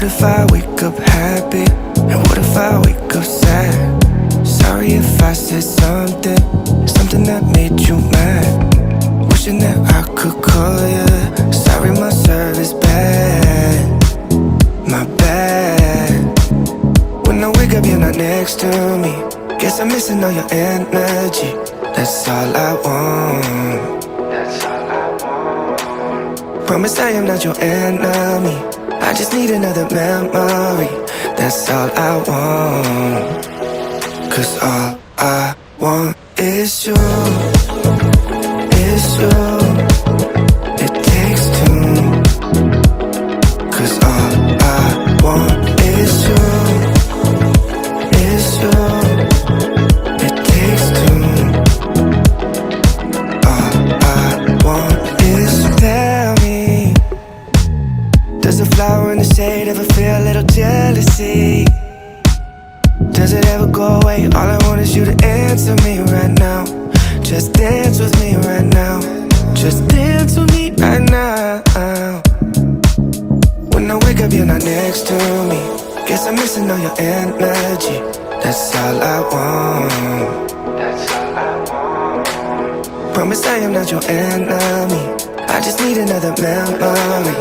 What if I wake up happy? And what if I wake up sad? Sorry if I said something that made you mad. Wishing that I could call you. Sorry my service bad, my bad. When I wake up you're not next to me. Guess I'm missing all your energy. That's all I want. That's all I want. Promise I am not your enemy. I just need another memory. That's all I want. 'Cause all I want is you. Is you. It takes two. 'Cause all I want is you. Is you. It takes two. All I want is you. Tell me, does a flower in the shade ever feel a little jealousy? Does it ever go away? All I want is you to answer me right now. Just dance with me right now. Just dance with me right now. When I wake up you're not next to me. Guess I'm missing all your energy. That's all I want. That's all I want. Promise I am not your enemy. I just need another memory.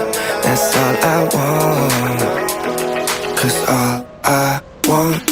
That's all I want. 'Cause all I want